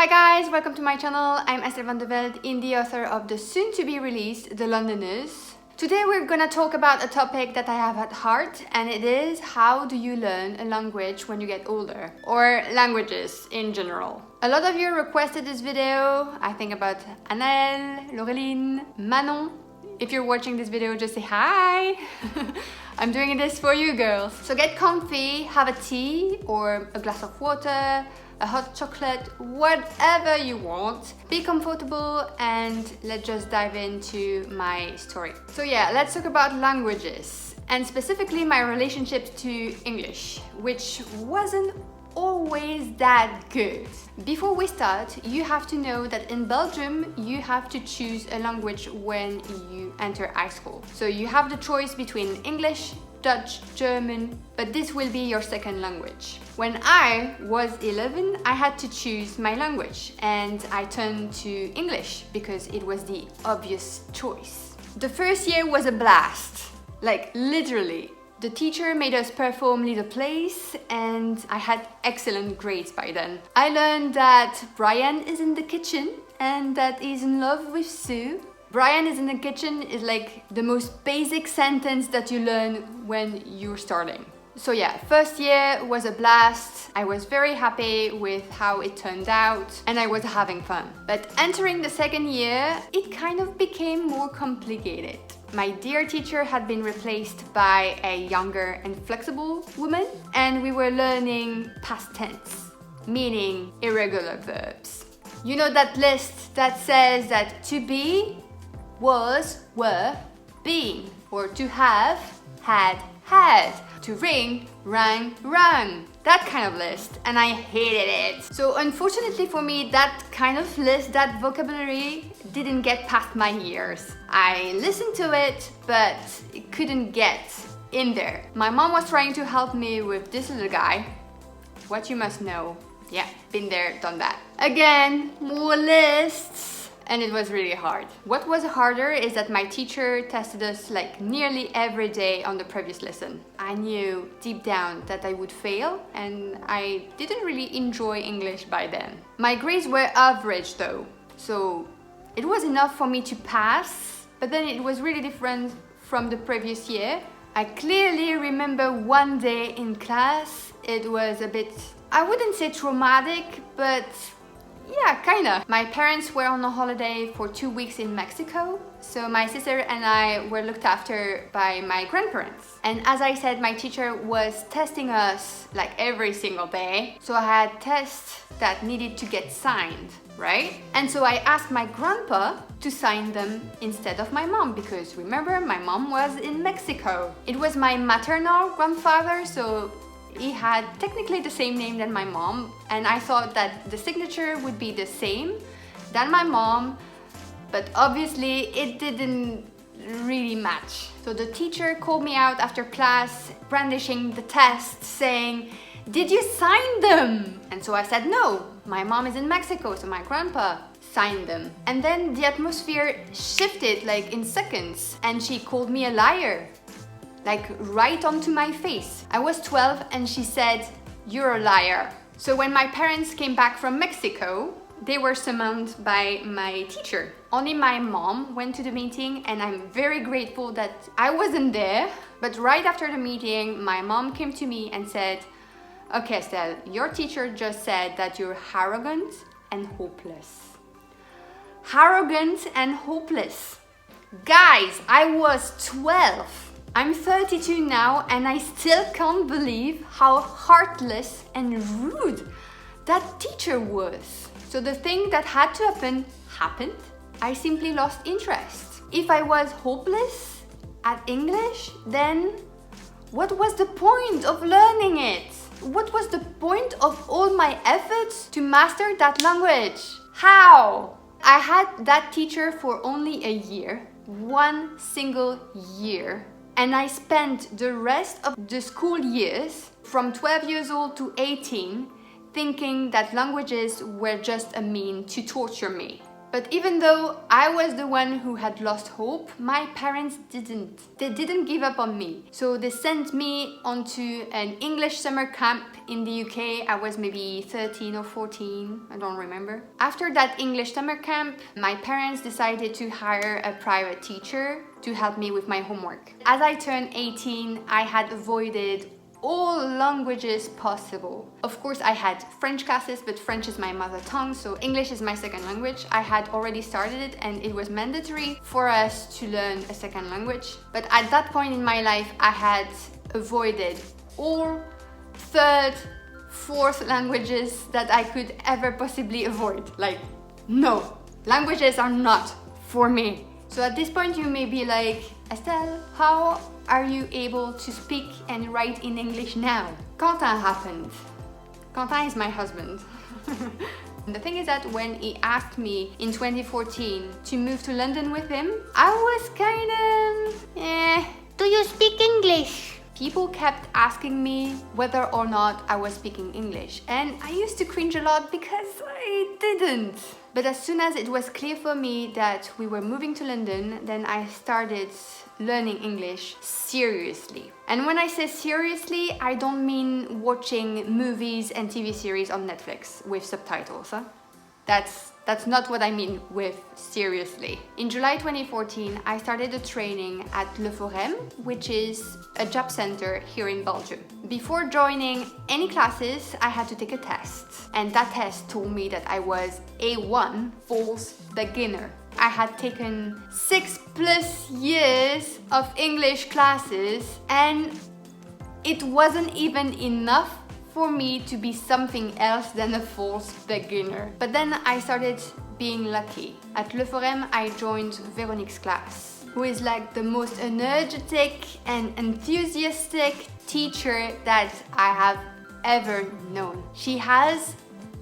Hi guys, welcome to my channel. I'm Estelle van der Velde, the author of the soon-to-be released The Londoners. Today we're gonna talk about a topic that I have at heart, and it is how do you learn a language when you get older, or languages in general. A lot of you requested this video. I think about Annelle, Laureline, Manon. If you're watching this video, just say hi. I'm doing this for you girls. So get comfy, have a tea or a glass of water, a hot chocolate, whatever you want. Be comfortable and let's just dive into my story. So yeah, let's talk about languages and specifically my relationship to English, which wasn't always that good. Before we start, you have to know that in Belgium, you have to choose a language when you enter high school. So you have the choice between English, Dutch, German, but this will be your second language. When I was 11, I had to choose my language and I turned to English because it was the obvious choice. The first year was a blast, like literally. The teacher made us perform little plays and I had excellent grades by then. I learned that Brian is in the kitchen and that he's in love with Sue. Brian is in the kitchen is like the most basic sentence that you learn when you're starting. So yeah, first year was a blast. I was very happy with how it turned out and I was having fun. But entering the second year, it kind of became more complicated. My dear teacher had been replaced by a younger and flexible woman, and we were learning past tense, meaning irregular verbs. You know that list that says that to be, was, were, being, or to have, had, had, to ring, rang, rang. That kind of list, and I hated it. So unfortunately for me, that kind of list, that vocabulary didn't get past my ears. I listened to it, but it couldn't get in there. My mom was trying to help me with this little guy. What you must know. Yeah, been there, done that. Again, more lists. And it was really hard. What was harder is that my teacher tested us like nearly every day on the previous lesson. I knew deep down that I would fail and I didn't really enjoy English by then. My grades were average though, so it was enough for me to pass, but then it was really different from the previous year. I clearly remember one day in class, it was a bit, I wouldn't say traumatic, but yeah, kinda. My parents were on a holiday for 2 weeks in Mexico, so my sister and I were looked after by my grandparents. And as I said, my teacher was testing us like every single day, so I had tests that needed to get signed, right? And so I asked my grandpa to sign them instead of my mom, because remember, my mom was in Mexico. It was my maternal grandfather, so he had technically the same name than my mom, and I thought that the signature would be the same than my mom, but obviously it didn't really match. So the teacher called me out after class, brandishing the test, saying, "Did you sign them?" And so I said, "No, my mom is in Mexico, so my grandpa signed them." And then the atmosphere shifted like in seconds, and she called me a liar. Like right onto my face. I was 12 and she said, "You're a liar." So when my parents came back from Mexico, they were summoned by my teacher. Only my mom went to the meeting and I'm very grateful that I wasn't there. But right after the meeting, my mom came to me and said, "Okay, Estelle, your teacher just said that you're arrogant and hopeless." Arrogant and hopeless. Guys, I was 12. I'm 32 now and I still can't believe how heartless and rude that teacher was. So the thing that had to happen, happened. I simply lost interest. If I was hopeless at English, then what was the point of learning it? What was the point of all my efforts to master that language? How? I had that teacher for only a year, one single year. And I spent the rest of the school years, from 12 years old to 18, thinking that languages were just a mean to torture me. But even though I was the one who had lost hope, my parents didn't. They didn't give up on me. So they sent me onto an English summer camp in the UK. I was maybe 13 or 14, I don't remember. After that English summer camp, my parents decided to hire a private teacher to help me with my homework. As I turned 18, I had avoided all languages possible. Of course, I had French classes, but French is my mother tongue, so English is my second language. I had already started it and it was mandatory for us to learn a second language. But at that point in my life, I had avoided all third, fourth languages that I could ever possibly avoid. Like, no, languages are not for me. So at this point you may be like, Estelle, how are you able to speak and write in English now? Quentin happened. Quentin is my husband. The thing is that when he asked me in 2014 to move to London with him, I was kind of, do you speak English? People kept asking me whether or not I was speaking English, and I used to cringe a lot because I didn't. But as soon as it was clear for me that we were moving to London, then I started learning English seriously. And when I say seriously, I don't mean watching movies and TV series on Netflix with subtitles. That's not what I mean with seriously. In July 2014, I started a training at Le Forum, which is a job center here in Belgium. Before joining any classes, I had to take a test. And that test told me that I was A1, false beginner. I had taken 6+ years of English classes and it wasn't even enough for me to be something else than a false beginner. But then I started being lucky. At Le Forum, I joined Veronique's class, who is like the most energetic and enthusiastic teacher that I have ever known. She has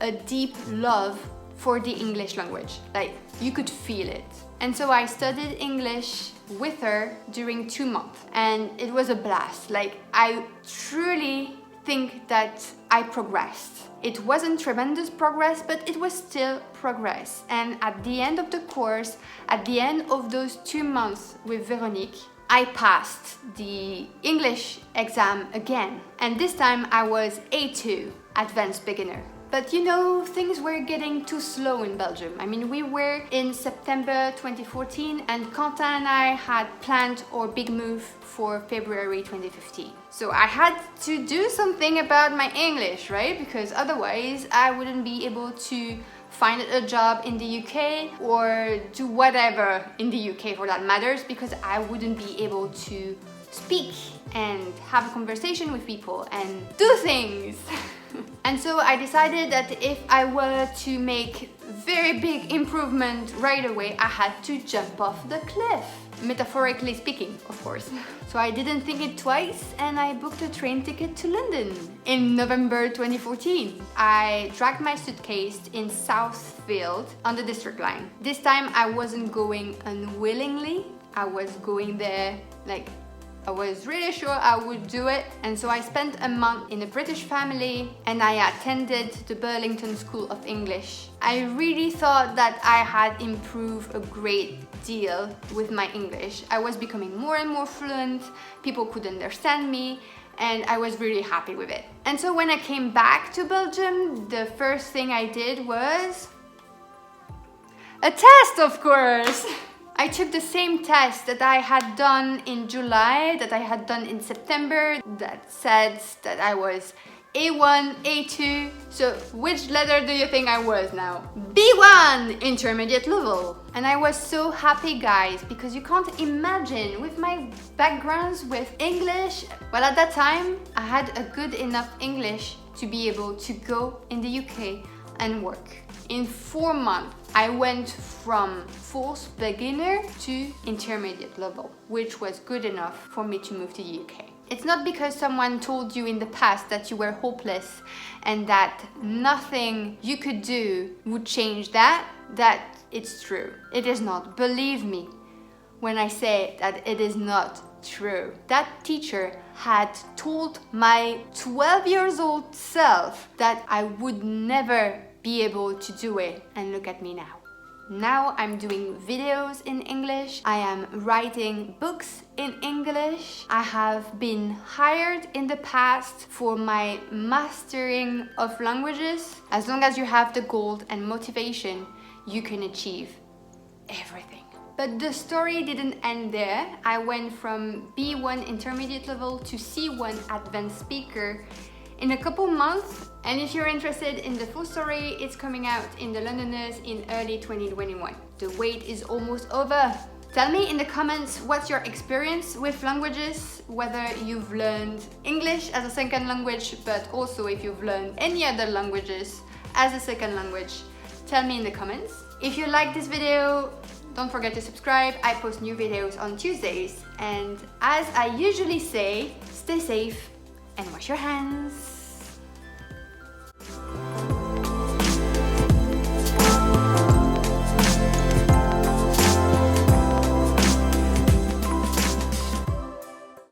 a deep love for the English language. Like, you could feel it. And so I studied English with her during 2 months and it was a blast. Like, I truly think that I progressed. It wasn't tremendous progress, but it was still progress. And at the end of the course, at the end of those 2 months with Veronique, I passed the English exam again. And this time I was A2, advanced beginner. But you know, things were getting too slow in Belgium. I mean, we were in September 2014 and Quentin and I had planned our big move for February 2015. So I had to do something about my English, right? Because otherwise I wouldn't be able to find a job in the UK or do whatever in the UK for that matters, because I wouldn't be able to speak and have a conversation with people and do things. And so I decided that if I were to make very big improvement right away, I had to jump off the cliff. Metaphorically speaking, of course. So I didn't think it twice and I booked a train ticket to London in November 2014. I dragged my suitcase in Southfield on the district line. This time I wasn't going unwillingly. I was going there like I was really sure I would do it, and so I spent a month in a British family and I attended the Burlington School of English. I really thought that I had improved a great deal with my English. I was becoming more and more fluent, people could understand me, and I was really happy with it. And so when I came back to Belgium, the first thing I did was a test, of course! I took the same test that I had done in July, that I had done in September, that said that I was A1, A2. So which letter do you think I was now? B1, intermediate level. And I was so happy, guys, because you can't imagine with my backgrounds with English. Well, at that time, I had a good enough English to be able to go in the UK and work. In 4 months, I went from false beginner to intermediate level, which was good enough for me to move to the UK. It's not because someone told you in the past that you were hopeless and that nothing you could do would change that it's true. It is not. Believe me when I say that it is not true. That teacher had told my 12 years old self that I would never be able to do it, and look at me now. Now I'm doing videos in English. I am writing books in English. I have been hired in the past for my mastering of languages. As long as you have the goal and motivation, you can achieve everything. But the story didn't end there. I went from B1 intermediate level to C1 advanced speaker in a couple months, and if you're interested in the full story, it's coming out in the Londoners in early 2021. The wait is almost over. Tell me in the comments what's your experience with languages, whether you've learned English as a second language, but also if you've learned any other languages as a second language. Tell me in the comments. If you like this video, don't forget to subscribe. I post new videos on Tuesdays, and as I usually say, stay safe and wash your hands.